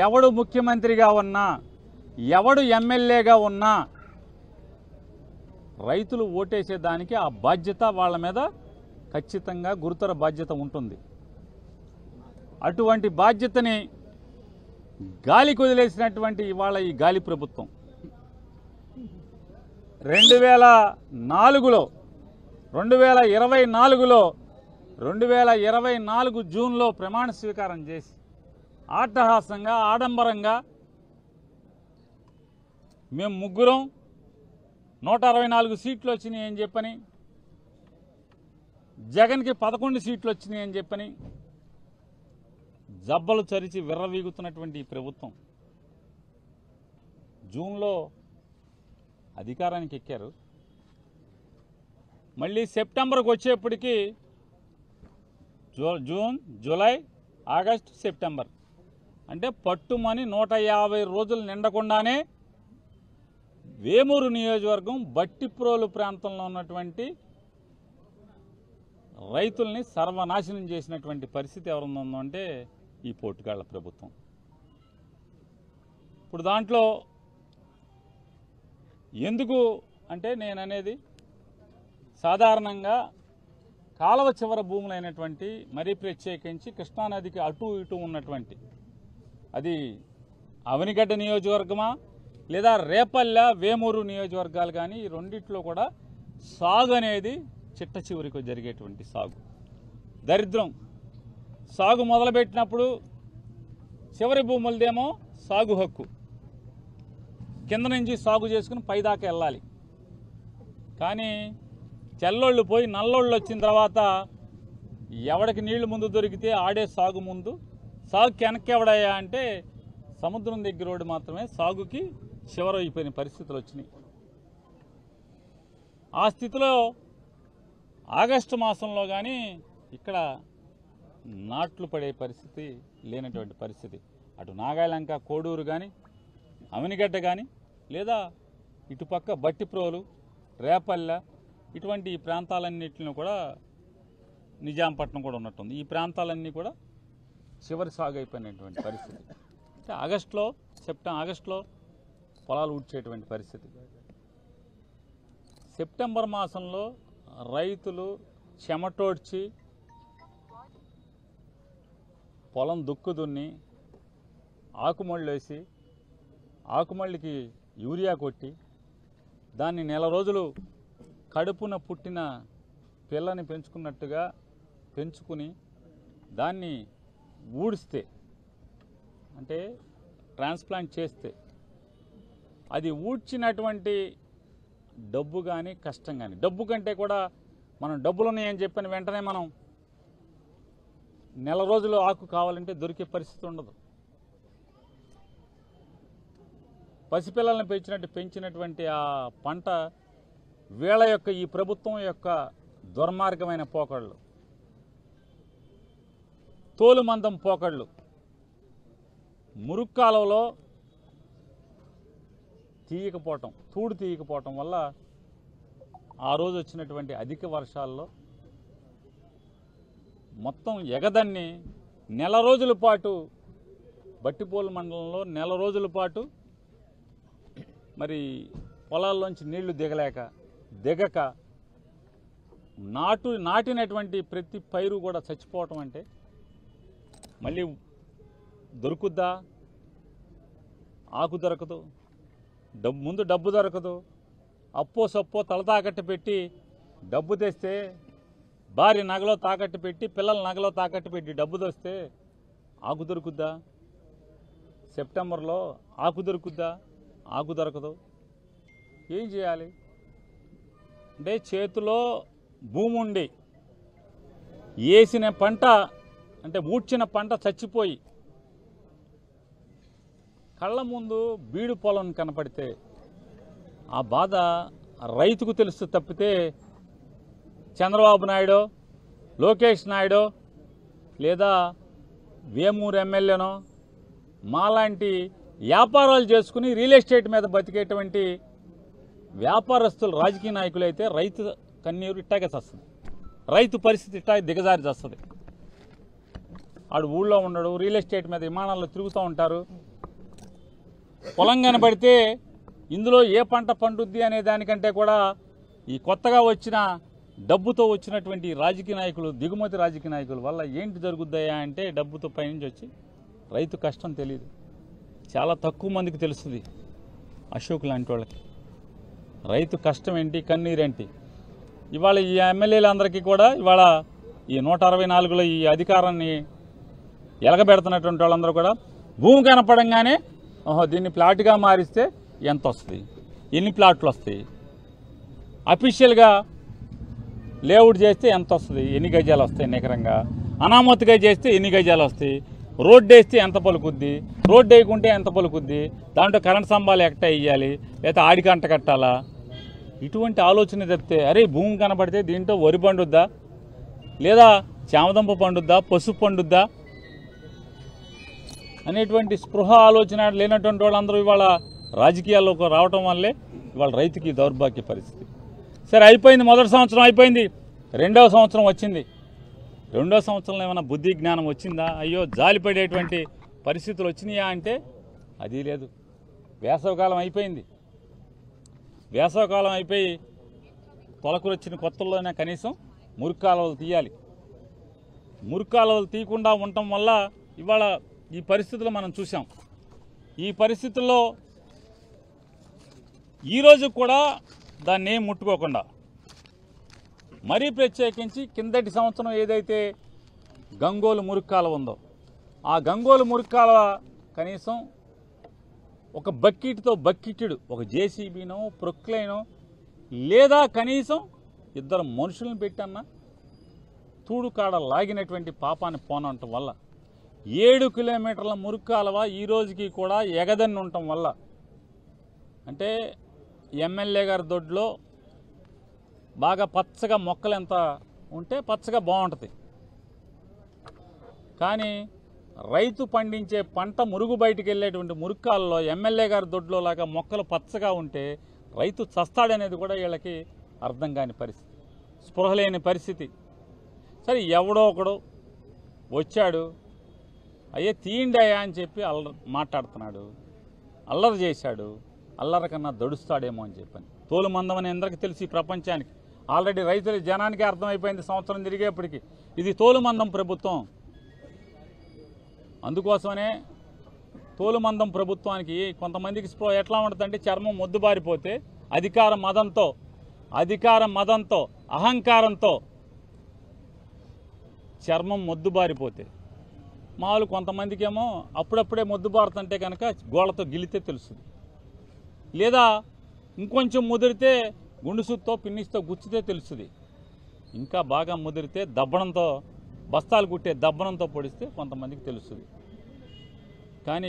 ఎవడు ముఖ్యమంత్రిగా ఉన్నా, ఎవడు ఎమ్మెల్యేగా ఉన్నా రైతులు ఓటేసేదానికి ఆ బాధ్యత వాళ్ళ మీద ఖచ్చితంగా గురుతర బాధ్యత ఉంటుంది. అటువంటి బాధ్యతని గాలికి వదిలేసినటువంటి ఇవాళ ఈ గాలి ప్రభుత్వం 2024 జూన్లో ప్రమాణ స్వీకారం చేసి ఆటహాసంగా ఆడంబరంగా మేము ముగ్గురం 164 సీట్లు వచ్చినాయి అని చెప్పని, జగన్కి 11 సీట్లు వచ్చినాయి అని చెప్పని జబ్బలు చరిచి విర్రవీగుతున్నటువంటి ఈ ప్రభుత్వం జూన్లో అధికారానికి ఎక్కారు. మళ్ళీ సెప్టెంబర్కి వచ్చేప్పటికి జూన్, జూలై, ఆగస్టు, సెప్టెంబర్ అంటే పట్టుమని 150 రోజులు నిండకుండానే వేమూరు నియోజకవర్గం బట్టిప్రోలు ప్రాంతంలో ఉన్నటువంటి రైతుల్ని సర్వనాశనం చేసినటువంటి పరిస్థితి ఎవరుందంటే ఈ పోటుగాళ్ల ప్రభుత్వం. ఇప్పుడు దాంట్లో ఎందుకు అంటే నేననేది సాధారణంగా కాలువ చివర భూములైనటువంటి మరీ ప్రత్యేకించి కృష్ణానదికి అటు ఇటు ఉన్నటువంటి అది అవనిగడ్డ నియోజకవర్గమా లేదా రేపల్లె వేమూరు నియోజకవర్గాలు కానీ ఈ రెండిట్లో కూడా సాగు అనేది చిట్ట చివరికి జరిగేటువంటి సాగు దరిద్రం. సాగు మొదలుపెట్టినప్పుడు చివరి భూములదేమో సాగు హక్కు, కింద నుంచి సాగు చేసుకుని పైదాకా వెళ్ళాలి. కానీ తెల్లోళ్ళు పోయి నల్లోళ్ళు వచ్చిన తర్వాత ఎవడికి నీళ్లు ముందు దొరికితే ఆడే సాగు ముందు, సాగు వెనక్కి ఎవడయ్యా అంటే సముద్రం దగ్గర మాత్రమే సాగుకి చివరైపోయిన పరిస్థితులు వచ్చినాయి. ఆ స్థితిలో ఆగస్టు మాసంలో కానీ ఇక్కడ నాట్లు పడే పరిస్థితి లేనటువంటి పరిస్థితి. అటు నాగాలంక, కోడూరు కానీ అవనిగడ్డ కానీ లేదా ఇటుపక్క బట్టిప్రోలు, రేపల్లె ఇటువంటి ఈ ప్రాంతాలన్నింటిని కూడా నిజాంపట్నం కూడా ఉన్నట్టుంది. ఈ ప్రాంతాలన్నీ కూడా చివరి సాగు అయిపోయినటువంటి పరిస్థితి. అంటే ఆగస్టులో పొలాలు ఊడ్చేటువంటి పరిస్థితి. సెప్టెంబర్ మాసంలో రైతులు చెమటోడ్చి పొలం దుక్కు దున్ని ఆకుమళ్ళు వేసి ఆకుమళ్ళకి యూరియా కొట్టి దాన్ని నెల రోజులు కడుపున పుట్టిన పిల్లని పెంచుకున్నట్టుగా పెంచుకుని దాన్ని ఊడిస్తే అంటే ట్రాన్స్ప్లాంట్ చేస్తే అది ఊడ్చినటువంటి డబ్బు కానీ కష్టం కానీ, డబ్బు కంటే కూడా మనం డబ్బులు ఉన్నాయని చెప్పిన వెంటనే మనం నెల రోజులు ఆకు కావాలంటే దొరికే పరిస్థితి ఉండదు. పసిపిల్లల్ని పెంచినటువంటి ఆ పంట వీళ్ళ యొక్క ఈ ప్రభుత్వం యొక్క దుర్మార్గమైన పోకళ్ళు, తోలుమందం పోకళ్ళు, మురుక్కాలంలో తూడు తీయకపోవటం వల్ల ఆ రోజు వచ్చినటువంటి అధిక వర్షాల్లో మొత్తం ఎగదన్ని నెల రోజుల పాటు బట్టిపోలు మండలంలో నెల రోజుల పాటు మరి పొలాల్లోంచి నీళ్లు దిగక నాటినటువంటి ప్రతి పైరు కూడా చచ్చిపోవటం అంటే మళ్ళీ దొరుకుద్దా? ఆకు దొరకదు, ముందు డబ్బు దొరకదు. అప్పో సప్పో తల తాకట్టు పెట్టి డబ్బు తెస్తే, భార్య నగలో తాకట్టు పెట్టి, పిల్లల నగలో తాకట్టు పెట్టి డబ్బు తెస్తే ఆకు దొరుకుద్దా? సెప్టెంబర్లో ఆకు దొరుకుద్దా? ఆకు దొరకదు. ఏం చేయాలి అంటే చేతిలో భూమి ఉండి వేసిన పంట అంటే ఊడ్చిన పంట చచ్చిపోయి కళ్ళ ముందు బీడు పొలం కనపడితే ఆ బాధ రైతుకు తెలుసు తప్పితే చంద్రబాబు నాయుడు, లోకేష్ నాయుడు లేదా వేమూరు ఎమ్మెల్యేనో మాలాంటి వ్యాపారాలు చేసుకుని రియల్ ఎస్టేట్ మీద బతికేటువంటి వ్యాపారస్తులు రాజకీయ నాయకులు అయితే రైతు కన్నీరు ఇట్టాగే చస్తుంది, రైతు పరిస్థితి ఇట్టాగే దిగజారి చేస్తుంది. ఆడు ఊళ్ళో ఉండడు, రియల్ ఎస్టేట్ మీద విమానాల్లో తిరుగుతూ ఉంటారు. పొలం కనబడితే ఇందులో ఏ పంట పండుద్ది అనే దానికంటే కూడా ఈ కొత్తగా వచ్చిన డబ్బుతో వచ్చినటువంటి రాజకీయ నాయకులు, దిగుమతి రాజకీయ నాయకుల వల్ల ఏంటి జరుగుద్దాయా అంటే డబ్బుతో పైనుంచి వచ్చి రైతు కష్టం తెలియదు. చాలా తక్కువ మందికి తెలుస్తుంది అశోక్ లాంటి వాళ్ళకి రైతు కష్టం ఏంటి, కన్నీరేంటి. ఇవాళ ఈ ఎమ్మెల్యేలందరికీ కూడా ఇవాళ ఈ 164లో ఈ అధికారాన్ని ఎలగబెడుతున్నటువంటి వాళ్ళందరూ కూడా భూమి కనపడంగానే దీన్ని ప్లాట్గా మారిస్తే ఎంత వస్తుంది, ఎన్ని ప్లాట్లు వస్తాయి, అఫీషియల్గా లేఅవుట్ చేస్తే ఎంత వస్తుంది, ఎన్ని గజాలు వస్తాయి నికరంగా, అనామతిగా చేస్తే ఎన్ని గజాలు వస్తాయి, రోడ్డు వేస్తే ఎంత పలుకుద్ది, రోడ్డు వేయకుంటే ఎంత పలుకుద్ది, దాంట్లో కరెంట్ స్తంభాలు ఎక్కడ వేయాలి, లేదా ఆడికంట కట్టాలా, ఇటువంటి ఆలోచన తప్పితే అరే భూమి కనబడితే దీంట్లో వరి పండుద్దా, లేదా చామదుంప పండుద్దా, పసుపు పండుద్దా అనేటువంటి స్పృహ ఆలోచన లేనటువంటి వాళ్ళందరూ ఇవాళ రాజకీయాల్లోకి రావటం వల్లే ఇవాళ రైతుకి దౌర్భాగ్య పరిస్థితి. సరే అయిపోయింది, మొదటి సంవత్సరం అయిపోయింది, రెండవ సంవత్సరం వచ్చింది. రెండో సంవత్సరంలో ఏమైనా బుద్ధి జ్ఞానం వచ్చిందా, అయ్యో జాలిపడేటువంటి పరిస్థితులు వచ్చినాయా అంటే అది లేదు. వేసవకాలం అయిపోయింది, వేసవకాలం అయిపోయి తొలకలు వచ్చిన కొత్తల్లోనే కనీసం మురికాలువలు తీయాలి. మురికాలువలు తీయకుండా ఉండటం వల్ల ఇవాళ ఈ పరిస్థితులు మనం చూసాం. ఈ పరిస్థితుల్లో ఈరోజు కూడా దాన్ని ఏం ముట్టుకోకుండా మరీ ప్రత్యేకించి కిందటి సంవత్సరం ఏదైతే గంగోలు మురికాలువ ఉందో ఆ గంగోలు మురికాలువ కనీసం ఒక బకెట్తో బకెట్టుడు ఒక జేసీబీనో ప్రొక్లైనో లేదా కనీసం ఇద్దరు మనుషులను పెట్టన్నా తూడు కాడ లాగినటువంటి పాపాన్ని పోనంటం వల్ల 7 కిలోమీటర్ల మురికాలువ ఈ రోజుకి కూడా ఎగదన్ని ఉండటం వల్ల అంటే ఎమ్మెల్యే గారి దొడ్లో బాగా పచ్చగా మొక్కలు ఎంత ఉంటే పచ్చగా బాగుంటుంది, కానీ రైతు పండించే పంట మురుగు బయటికి వెళ్ళేటువంటి మురుక్కాలలో ఎమ్మెల్యే గారి దొడ్లో లాగా మొక్కలు పచ్చగా ఉంటే రైతు చస్తాడనేది కూడా వీళ్ళకి అర్థం కాని పరిస్థితి, స్పృహ లేని పరిస్థితి. సరే ఎవడో ఒకడు వచ్చాడు, అయ్యే తీయండి అయ్యా అని చెప్పి మాట్లాడుతున్నాడు, అల్లరి చేశాడు, అల్లరి కన్నా దడుస్తాడేమో అని చెప్పని తోలు మందం అని అందరికీ తెలిసి ప్రపంచానికి ఆల్రెడీ రైతుల జనానికి అర్థమైపోయింది సంవత్సరం తిరిగేప్పటికి ఇది తోలు మందం ప్రభుత్వం. అందుకోసమనే తోలు మందం ప్రభుత్వానికి కొంతమందికి ఎట్లా ఉంటుందంటే చర్మం మొద్దుబారిపోతే అధికార మదంతో అహంకారంతో చర్మం మొద్దుబారిపోతే మామూలు కొంతమందికి ఏమో అప్పుడప్పుడే మొద్దుబారుతుంటే కనుక గోళ్ళతో గిలితే తెలుస్తుంది, లేదా ఇంకొంచెం ముదిరితే గుండుసుతో పిన్నిస్తో గుచ్చితే తెలుస్తుంది, ఇంకా బాగా ముదిరితే దబ్బనంతో బస్తాలు కుట్టే దబ్బనంతో పొడిస్తే కొంతమందికి తెలుస్తుంది. కానీ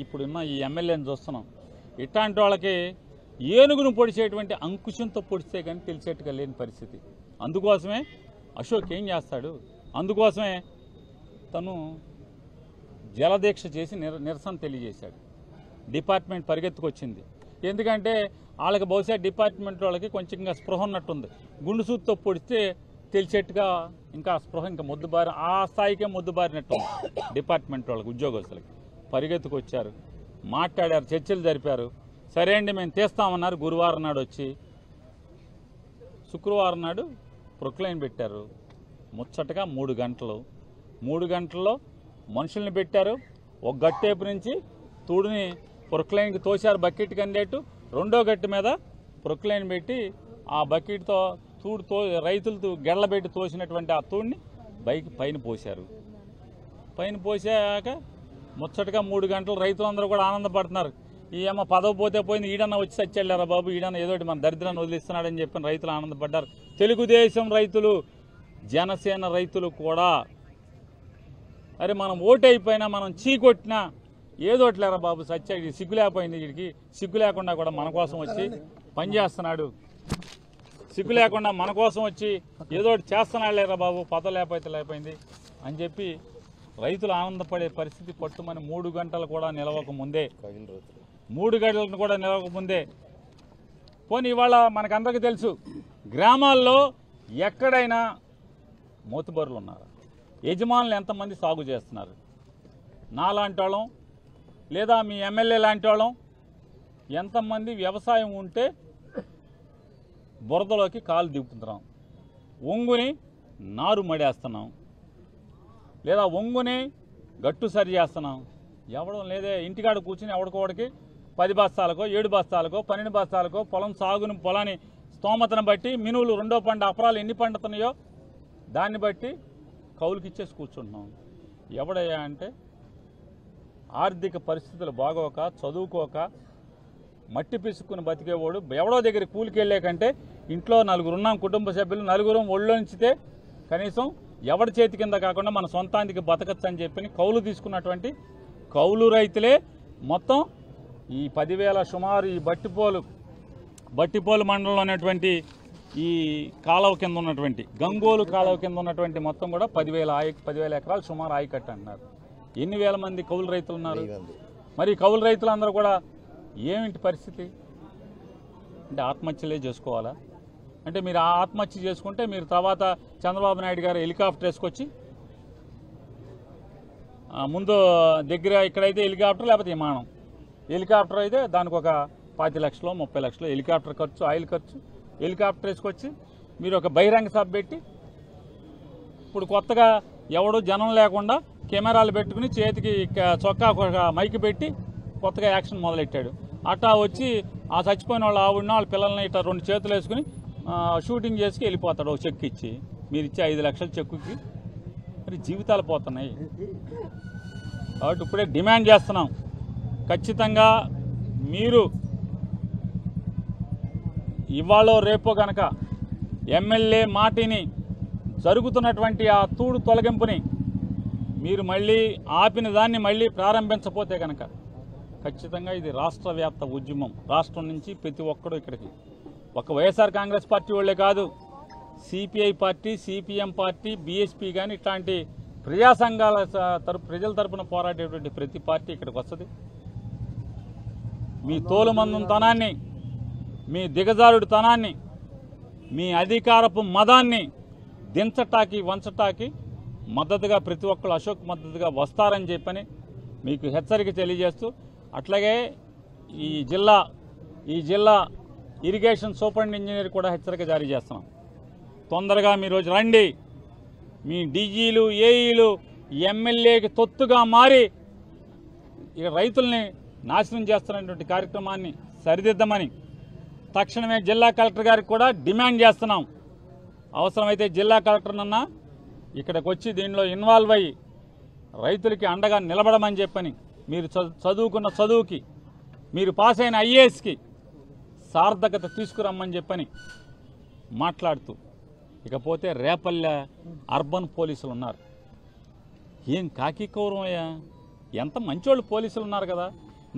ఇప్పుడున్న ఈ ఎమ్మెల్యేని చూస్తున్నాం, ఇట్లాంటి వాళ్ళకి ఏనుగును పొడిచేటువంటి అంకుశంతో పొడిస్తే కానీ తెలిసేట్టుగా లేని పరిస్థితి. అందుకోసమే అశోక్ ఏం చేస్తాడు, అందుకోసమే తను జలదీక్ష చేసి నిరసన తెలియజేశాడు. డిపార్ట్మెంట్ పరిగెత్తుకొచ్చింది, ఎందుకంటే వాళ్ళకి బహుశా డిపార్ట్మెంట్ వాళ్ళకి కొంచెంగా స్పృహ ఉన్నట్టుంది. గుండు సూత్తో పొడిస్తే తెలిసేట్టుగా ఇంకా స్పృహ ఇంకా మొద్దుబారి ఆ స్థాయికే మొద్దుబారినట్టు డిపార్ట్మెంట్ వాళ్ళకి ఉద్యోగస్తులకి పరిగెత్తుకొచ్చారు, మాట్లాడారు, చర్చలు జరిపారు. సరే అండి మేము తీస్తామన్నారు. గురువారం నాడు వచ్చి శుక్రవారం నాడు ప్రొక్లైన్ పెట్టారు. ముచ్చటగా 3 గంటల్లో మనుషుల్ని పెట్టారు. ఒక గట్టేపు నుంచి తూడుని ప్రొక్లైన్కి తోశారు బకెట్ కందేట్టు, రెండో గట్టి మీద ప్రొక్లైన్ పెట్టి ఆ బకెట్తో రైతులతో గెళ్ళబెట్టి తోసినటువంటి ఆ తూడిని పైన పోశారు. పైన పోసాక ముచ్చటగా 3 గంటలు రైతులందరూ కూడా ఆనందపడుతున్నారు. ఈ అమ్మ పదవి పోతే పోయింది, ఈడన్నా వచ్చి సచ్చెళ్ళారా బాబు, ఈడన్నా ఏదోటి మన దరిద్రాన్ని వదిలిస్తున్నాడని చెప్పిన రైతులు ఆనందపడ్డారు. తెలుగుదేశం రైతులు, జనసేన రైతులు కూడా అరే మనం ఓటు అయిపోయినా మనం చీకొట్టినా ఏదోట్లేరా బాబు సత్యాకి సిగ్గు లేకపోయింది, వీడికి సిగ్గు లేకుండా కూడా మన కోసం వచ్చి పనిచేస్తున్నాడు, సిగ్గు లేకుండా మన కోసం వచ్చి ఏదోటి చేస్తున్నాడు లేరా బాబు, పదవి లేకపోయింది అని చెప్పి రైతులు ఆనందపడే పరిస్థితి పట్టుమని 3 గంటలు కూడా నిలవకముందే 3 గంటలను కూడా నిలవకముందే పోనీ ఇవాళ మనకందరికీ తెలుసు గ్రామాల్లో ఎక్కడైనా మోతుబరులు ఉన్నారు, యజమానులు ఎంతమంది సాగు చేస్తున్నారు? నాలాంటి వాళ్ళం లేదా మీ ఎమ్మెల్యే లాంటి వాళ్ళం ఎంతమంది వ్యవసాయం ఉంటే బురదలోకి కాలు దిగుతున్నాం, ఒంగుని నారు మడేస్తున్నాం, లేదా ఒంగుని గట్టు సరి చేస్తున్నాం. ఎవడం లేదే, ఇంటికాడ కూర్చుని ఎవడికోడికి 10 బస్తాలకో 7 బస్తాలకో 12 బస్తాలకో పొలాన్ని స్తోమతను బట్టి మినువులు రెండో పంట అపరాలు ఎన్ని పండుతున్నాయో దాన్ని బట్టి కౌలుకి ఇచ్చేసి కూర్చుంటున్నాం. ఎవడయ్యా అంటే ఆర్థిక పరిస్థితులు బాగోక చదువుకోక మట్టి పిసుక్కుని బతికేవాడు ఎవడో దగ్గర కూలికి వెళ్ళే కంటే ఇంట్లో 4 ఉన్నాం, కుటుంబ సభ్యులు 4 ఒళ్ళోంచితే కనీసం ఎవడి చేతి కింద కాకుండా మన సొంతానికి బతకచ్చు అని చెప్పి కౌలు తీసుకున్నటువంటి కౌలు రైతులే మొత్తం ఈ 10,000 సుమారు ఈ బట్టిపోలు మండలంలో ఉన్నటువంటి ఈ కాలువ కింద ఉన్నటువంటి గంగోలు కాలువ కింద ఉన్నటువంటి మొత్తం కూడా 10,000 ఎకరాలు సుమారు ఆయకట్టు అంటున్నారు. ఎన్ని వేల మంది కౌలు రైతులు ఉన్నారు? మరి కౌలు రైతులందరూ కూడా ఏమిటి పరిస్థితి అంటే ఆత్మహత్యలే చేసుకోవాలా? అంటే మీరు ఆ ఆత్మహత్య చేసుకుంటే మీరు తర్వాత చంద్రబాబు నాయుడు గారు హెలికాప్టర్ వేసుకొచ్చి ముందు దగ్గర ఇక్కడైతే హెలికాప్టర్ లేకపోతే విమానం, హెలికాప్టర్ అయితే దానికి ఒక 20 లక్షలు 30 లక్షలు హెలికాప్టర్ ఖర్చు, ఆయిల్ ఖర్చు, హెలికాప్టర్ వేసుకొచ్చి మీరు ఒక బహిరంగ సభ పెట్టి ఇప్పుడు కొత్తగా ఎవడు జనం లేకుండా కెమెరాలు పెట్టుకుని చేతికి చొక్కా ఒక మైక్ పెట్టి కొత్తగా యాక్షన్ మొదలెట్టాడు. అట్టా వచ్చి ఆ చచ్చిపోయిన వాళ్ళు ఆవిడ వాళ్ళ పిల్లల్ని ఇట్లా 2 చేతులు వేసుకుని షూటింగ్ చేసి వెళ్ళిపోతాడు ఒక చెక్ ఇచ్చి. మీరు ఇచ్చే 5 లక్షల చెక్కుకి మరి జీవితాలు పోతున్నాయి. కాబట్టి ఇప్పుడే డిమాండ్ చేస్తున్నాం, ఖచ్చితంగా మీరు ఇవాళ రేపో కనుక ఎమ్మెల్యే మాటిని జరుగుతున్నటువంటి ఆ తూడు తొలగింపుని మీరు మళ్ళీ ఆపిన దాన్ని మళ్ళీ ప్రారంభించకపోతే కనుక ఖచ్చితంగా ఇది రాష్ట్ర వ్యాప్త ఉద్యమం. రాష్ట్రం నుంచి ప్రతి ఒక్కడు ఇక్కడికి ఒక వైఎస్ఆర్ కాంగ్రెస్ పార్టీ వాళ్ళే కాదు, CPI party, CPM party, BSP కానీ ఇట్లాంటి ప్రజా సంఘాల ప్రజల తరపున పోరాడేటువంటి ప్రతి పార్టీ ఇక్కడికి వస్తుంది. మీ తోలుమందంతనాన్ని, మీ దిగజారుడుతనాన్ని, మీ అధికారపు మదాన్ని దించటాకి వంచటాకి మద్దతుగా ప్రతి ఒక్కరు అశోక్ మద్దతుగా వస్తారని చెప్పని మీకు హెచ్చరిక తెలియజేస్తూ, అట్లాగే ఈ జిల్లా ఇరిగేషన్ సూపరింటెండెంట్ ఇంజనీర్ కూడా హెచ్చరిక జారీ చేస్తున్నాం. తొందరగా మీరు రోజు రండి, మీ డీజీలు ఏఈలు ఎమ్మెల్యేకి తొత్తుగా మారి ఇక రైతుల్ని నాశనం చేస్తున్నటువంటి కార్యక్రమాన్ని సరిదిద్దమని తక్షణమే జిల్లా కలెక్టర్ గారికి కూడా డిమాండ్ చేస్తున్నాం. అవసరమైతే జిల్లా కలెక్టర్నన్నా ఇక్కడికి వచ్చి దీనిలో ఇన్వాల్వ్ అయ్యి రైతులకి అండగా నిలబడమని చెప్పని, మీరు చదువుకున్న చదువుకి, మీరు పాస్ అయిన ఐఏఎస్కి సార్థకత తీసుకురమ్మని చెప్పని మాట్లాడుతూ, ఇకపోతే రేపల్లె అర్బన్ పోలీసులు ఉన్నారు. ఏం కాకి కౌరవయ్యా, ఎంత మంచోళ్ళు పోలీసులు ఉన్నారు కదా,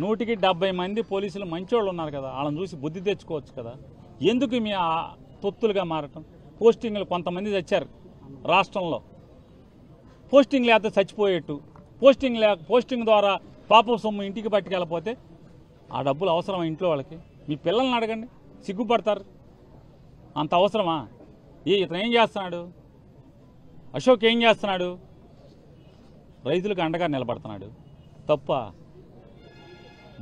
100కి 70 మంది పోలీసులు మంచోళ్ళు ఉన్నారు కదా, వాళ్ళని చూసి బుద్ధి తెచ్చుకోవచ్చు కదా. ఎందుకు మీ తొత్తులుగా మారటం? పోస్టింగ్లు కొంతమంది తెచ్చారు రాష్ట్రంలో, పోస్టింగ్ లేకపోతే చచ్చిపోయేట్టు, పోస్టింగ్ ద్వారా పాపం సొమ్ము ఇంటికి పట్టుకెళ్ళిపోతే ఆ డబ్బులు అవసరమా ఇంట్లో వాళ్ళకి? మీ పిల్లల్ని అడగండి, సిగ్గుపడతారు. అంత అవసరమా? ఇతను ఏం చేస్తున్నాడు? అశోక్ ఏం చేస్తున్నాడు? రైతులకు అండగా నిలబడుతున్నాడు. తప్ప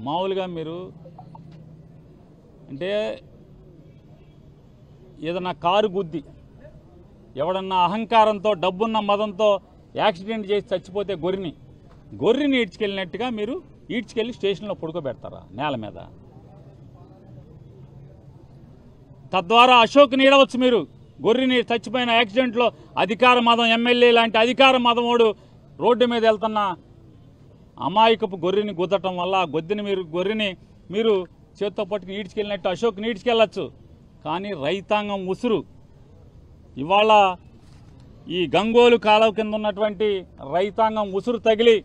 మామూలుగా మీరు అంటే ఏదన్నా కారు గుద్ది ఎవడన్నా అహంకారంతో డబ్బున్న మదంతో యాక్సిడెంట్ చేసి చచ్చిపోతే గొర్రెని ఈడ్చుకెళ్ళినట్టుగా మీరు ఈడ్చుకెళ్ళి స్టేషన్లో పడుకోబెడతారా నేల మీద? తద్వారా అశోక్ నీడవచ్చు. మీరు గొర్రెని చచ్చిపోయిన యాక్సిడెంట్లో అధికార మదం ఎమ్మెల్యే లాంటి అధికార మదమోడు రోడ్డు మీద వెళ్తున్న అమాయకపు గొర్రెని గుద్దటం వల్ల గొర్రెని మీరు చేత్తో పట్టుకుని ఈడ్చుకెళ్ళినట్టు అశోక్ ఈడ్చుకెళ్ళచ్చు. కానీ రైతాంగం ఉసురు ఇవాళ ఈ గంగోలు కాలువ కింద ఉన్నటువంటి రైతాంగం ఉసురు తగిలి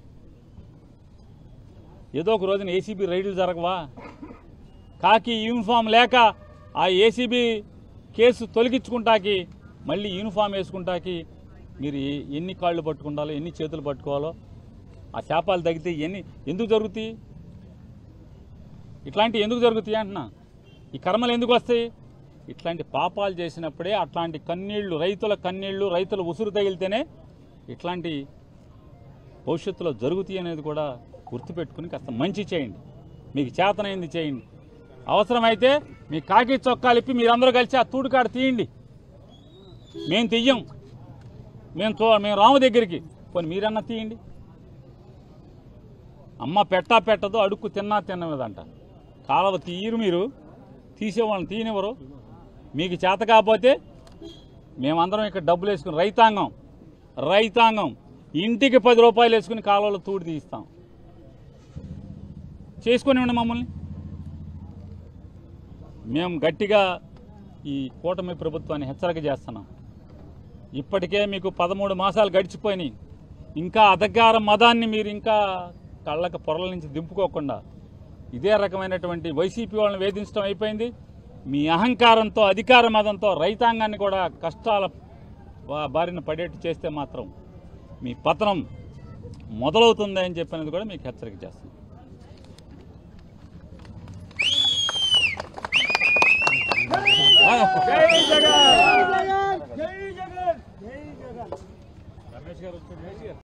ఏదో ఒక రోజున ఏసీబీ రైడ్లు జరగవా? కాకి యూనిఫామ్ లేక ఆ ఏసీబీ కేసు తొలగించుకుంటాకి మళ్ళీ యూనిఫామ్ వేసుకుంటాకి మీరు ఎన్ని కాళ్ళు పట్టుకుంటాలో, ఎన్ని చేతులు పట్టుకోవాలో, ఆ శాపాలు తగ్గితే ఎందుకు జరుగుతాయి? ఇట్లాంటివి ఎందుకు జరుగుతాయి అంటున్నా? ఈ కర్మలు ఎందుకు వస్తాయి? ఇట్లాంటి పాపాలు చేసినప్పుడే అట్లాంటి కన్నీళ్లు, రైతుల కన్నీళ్లు, రైతుల ఉసురు తగిలితేనే ఇట్లాంటి భవిష్యత్తులో జరుగుతాయి అనేది కూడా గుర్తుపెట్టుకుని కాస్త మంచి చేయండి, మీకు చేతనైంది చేయండి. అవసరమైతే మీ కాకి చొక్కాలు ఇప్పి మీరందరూ కలిసి ఆ తూడుకాడ తీయండి. మేము తీయం, మేము రాము దగ్గరికి పోనీ మీరన్నా తీయండి. అమ్మ పెట్టదు, అడుక్కు తిన్నదంట. కాలువ తీయరు, మీరు తీసేవాళ్ళని తీయనివ్వరు. మీకు చేత కాకపోతే మేమందరం ఇక్కడ డబ్బులు వేసుకుని రైతాంగం ఇంటికి 10 రూపాయలు వేసుకుని కాలువలో తూడి తీస్తాం. చేసుకునివ్వండి మమ్మల్ని. మేము గట్టిగా ఈ కూటమి ప్రభుత్వాన్ని హెచ్చరిక చేస్తున్నాం. ఇప్పటికే మీకు 13 మాసాలు గడిచిపోయినాయి. ఇంకా అధికార మదాన్ని మీరు ఇంకా కళ్ళకు పొరల నుంచి దింపుకోకుండా ఇదే రకమైనటువంటి వైసీపీ వాళ్ళని వేధించడం అయిపోయింది. మీ అహంకారంతో, అధికార మదంతో రైతాంగాన్ని కూడా కష్టాల బారిన పడేట్టు చేస్తే మాత్రం మీ పతనం మొదలవుతుందని చెప్పినది కూడా మీకు హెచ్చరిక చేస్తుంది. రమేష్ గారు